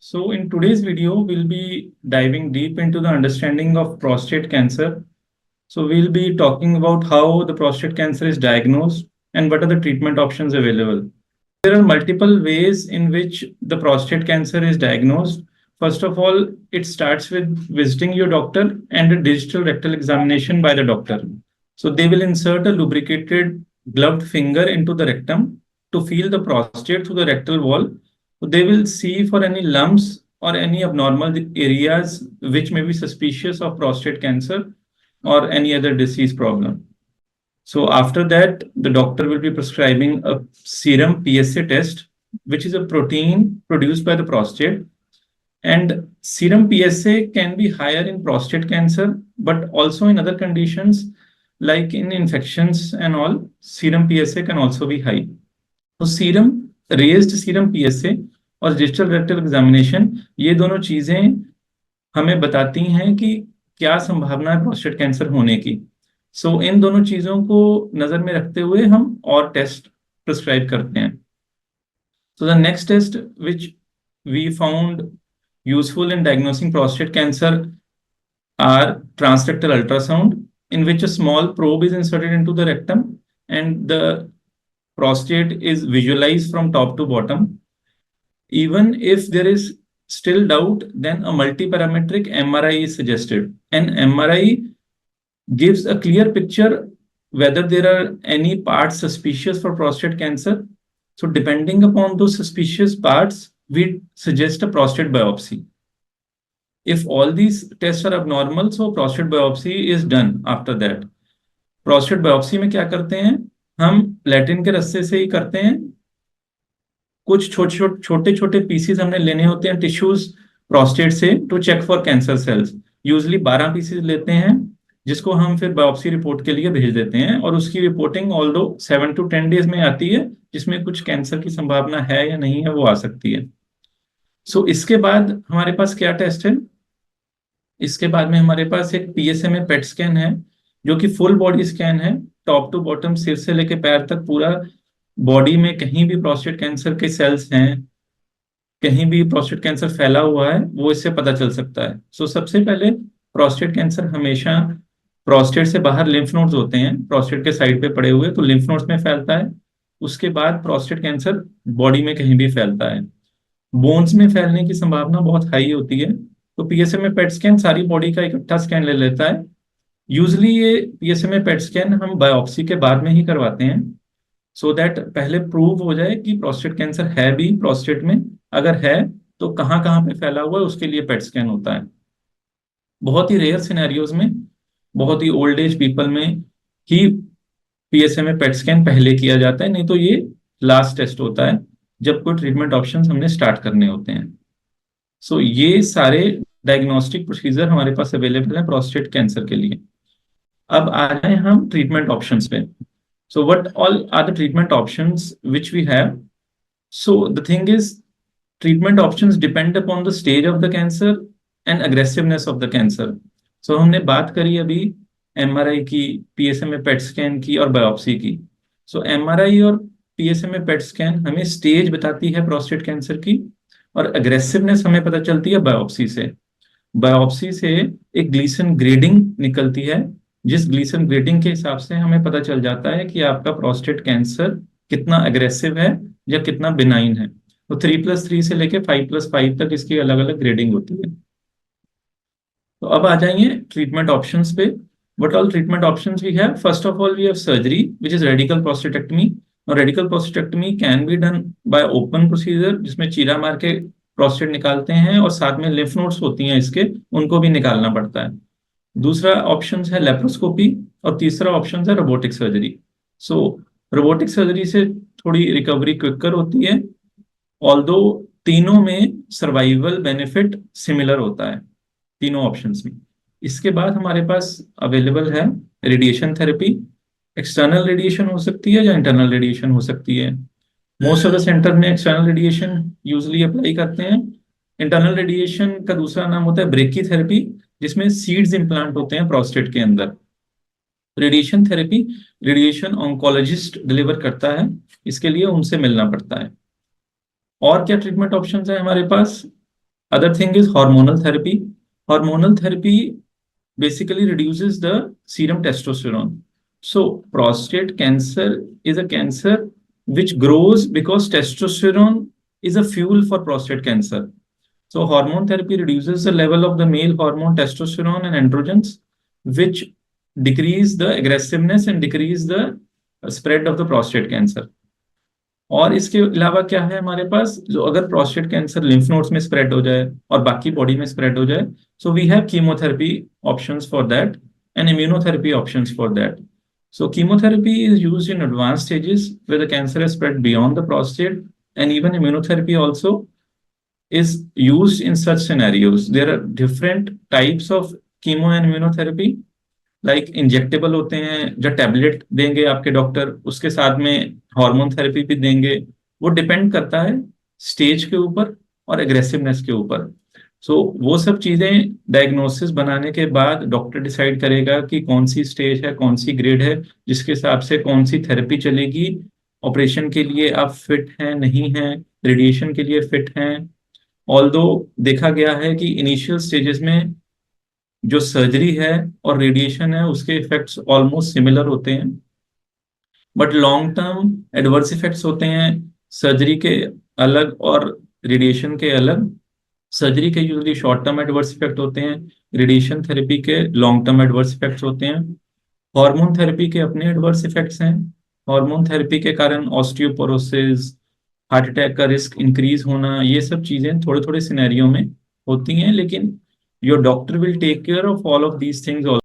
So in today's video, we'll be diving deep into the understanding of prostate cancer. So we'll be talking about how the prostate cancer is diagnosed and what are the treatment options available. There are multiple ways in which the prostate cancer is diagnosed. First of all, it starts with visiting your doctor and a digital rectal examination by the doctor. So they will insert a lubricated gloved finger into the rectum to feel the prostate through the rectal wall. So they will see for any lumps or any abnormal areas which may be suspicious of prostate cancer or any other disease problem. So after that, the doctor will be prescribing a serum PSA test, which is a protein produced by the prostate. And serum PSA can be higher in prostate cancer, but also in other conditions like in infections and all, serum PSA can also be high. तो serum raised serum PSA और digital rectal examination ये दोनों चीजें हमें बताती हैं कि क्या संभावना है प्रोस्टेट कैंसर होने की। सो इन दोनों चीजों को नजर में रखते हुए हम और टेस्ट प्रिस्क्राइब करते हैं। So the next test which we found useful in diagnosing prostate cancer are transrectal ultrasound, in which a small probe is inserted into the rectum and the prostate is visualized from top to bottom. Even if there is still doubt, then a multiparametric MRI is suggested. An MRI gives a clear picture whether there are any parts suspicious for prostate cancer. So depending upon those suspicious parts, we suggest a prostate biopsy. If all these tests are abnormal, so prostate biopsy is done after that. Prostate biopsy में क्या करते हैं, हम Latin के रस्से से ही करते हैं। कुछ छोटे छोटे पीसीज हमने लेने होते हैं टिश्यूज प्रोस्टेट से to check for cancer cells. Usually 12 pieces लेते हैं जिसको हम फिर बायोप्सी रिपोर्ट के लिए भेज देते हैं और उसकी रिपोर्टिंग ऑल्दो 7 to 10 डेज में आती है, जिसमें कुछ कैंसर की संभावना है या नहीं है वो आ सकती है। सो इसके बाद हमारे पास क्या टेस्ट है, इसके बाद में हमारे पास एक पीएसएमए पेट स्कैन है जो कि फुल बॉडी स्कैन है, टॉप टू बॉटम, सिर से लेके पैर तक पूरा बॉडी में कहीं भी प्रोस्टेट कैंसर के सेल्स हैं, कहीं भी प्रोस्टेट कैंसर फैला हुआ है, वो इससे पता चल सकता है। सो सबसे पहले प्रोस्टेट कैंसर हमेशा प्रोस्टेट से बाहर लिम्फ नोड्स होते हैं, प्रोस्टेट के साइड पे पड़े हुए, तो लिम्फ नोड्स में फैलता है। उसके बाद प्रोस्टेट कैंसर बॉडी में कहीं भी फैलता है। बोन्स में फैलने की संभावना बहुत हाई होती है, तो पीएसएमए पेट स्कैन सारी बॉडी का इकट्ठा स्कैन ले लेता है। यूजली ये पीएसएमए पेट स्कैन हम बायोप्सी के बाद में ही करवाते हैं, सो दैट पहले प्रूव हो जाए कि प्रोस्टेट कैंसर है भी प्रोस्टेट में, अगर है तो कहाँ कहाँ पे फैला हुआ है उसके लिए पेट स्कैन होता है। बहुत ही रेयर सिनेरियोज में, बहुत ही ओल्ड एज पीपल में ही पीएसएमए पेट स्कैन पहले किया जाता है, नहीं तो ये लास्ट टेस्ट होता है जब कोई ट्रीटमेंट ऑप्शंस हमने स्टार्ट करने होते हैं। सो ये सारे डायग्नोस्टिक प्रोसीजर हमारे पास अवेलेबल है प्रोस्टेट कैंसर के लिए। अब आ जाए हम ट्रीटमेंट ऑप्शंस पे। So what all are the treatment options which we have? So the thing is, treatment options depend upon the stage of the cancer and aggressiveness of the cancer. So हमने बात करी अभी MRI की, पीएसएमए PET scan की और biopsy की। सो MRI और पीएसएमए PET scan हमें स्टेज बताती है प्रोस्टेट कैंसर की, और अग्रेसिवनेस हमें पता चलती है बायोप्सी से। बायोप्सी से एक ग्लीसन ग्रेडिंग निकलती है, जिस ग्लीसन ग्रेडिंग के हिसाब से हमें पता चल जाता है कि आपका प्रोस्टेट कैंसर कितना अग्रेसिव है या कितना बिनाइन है। तो 3+3 से लेके 5+5 तक इसकी अलग अलग ग्रेडिंग होती है। तो अब आ जाएंगे ट्रीटमेंट ऑप्शंस पे। What all treatment options we have? First of all, we have surgery, which is radical prostatectomy. Now, radical prostatectomy can be done by open procedure, जिसमें चीरा मार के प्रोस्टेट निकालते हैं और साथ में लिम्फ नोड्स होती हैं इसके, उनको भी निकालना पड़ता है। दूसरा ऑप्शन है लेप्रोस्कोपी और तीसरा ऑप्शन है रोबोटिक सर्जरी। सो रोबोटिक सर्जरी से थोड़ी रिकवरी क्विकर होती है, ऑल्दो तीनों में सर्वाइवल बेनिफिट सिमिलर होता है तीनों ऑप्शंस में। इसके बाद हमारे पास अवेलेबल है रेडिएशन थेरेपी। एक्सटर्नल रेडिएशन हो सकती है या इंटरनल रेडिएशन हो सकती है। मोस्ट ऑफ द सेंटर में एक्सटर्नल रेडिएशन यूजली अप्लाई करते हैं। इंटरनल रेडिएशन का दूसरा नाम होता है ब्रेकी थेरेपी, जिसमें सीड्स इम्प्लांट होते हैं प्रोस्टेट के अंदर। Radiation therapy radiation oncologist deliver करता है, इसके लिए उनसे मिलना पड़ता है। और क्या ट्रीटमेंट ऑप्शंस है हमारे पास? Other thing is hormonal therapy. Hormonal therapy basically reduces the serum testosterone. So prostate cancer is a cancer which grows because testosterone is a fuel for prostate cancer. So hormone therapy reduces the level of the male hormone testosterone and androgens, which decrease the aggressiveness and decrease the spread of the prostate cancer. और इसके अलावा क्या है हमारे पास, जो अगर prostate cancer lymph nodes में स्प्रेड हो जाए और बाकी बॉडी में स्प्रेड हो जाए, so we have chemotherapy options for that and immunotherapy options for that. So chemotherapy is used in advanced stages where the cancer has spread beyond the prostate, and even immunotherapy also is used in such scenarios. There are different types of chemo and immunotherapy. Like injectable होते हैं जो tablet देंगे आपके doctor, उसके साथ में hormone therapy भी देंगे. वो डिपेंड करता है स्टेज के ऊपर और एग्रेसिवनेस के ऊपर. सो वो सब चीजें डायग्नोसिस बनाने के बाद डॉक्टर डिसाइड करेगा कि कौन सी स्टेज है, कौन सी ग्रेड है, जिसके हिसाब से कौन सी थेरेपी चलेगी. ऑपरेशन के लिए आप फिट हैं नहीं हैं, रेडिएशन के लिए फिट हैं. ऑल्दो देखा गया है कि इनिशियल स्टेजेस में जो सर्जरी है और रेडिएशन है उसके इफेक्ट्स ऑलमोस्ट सिमिलर होते हैं, but long term adverse effects होते हैं सर्जरी के अलग और रेडिएशन के अलग. सर्जरी के usually short term adverse effect होते हैं, रेडिएशन थेरेपी के लॉन्ग टर्म एडवर्स इफेक्ट्स होते हैं. हार्मोन थेरेपी के अपने एडवर्स इफेक्ट्स हैं. हार्मोन थेरेपी के कारण ऑस्टियोपोरोसिस, हार्ट अटैक का रिस्क इंक्रीज होना, ये सब चीजें थोड़े थोड़े सिनेरियो में होती हैं, लेकिन your doctor will take care of all of these things.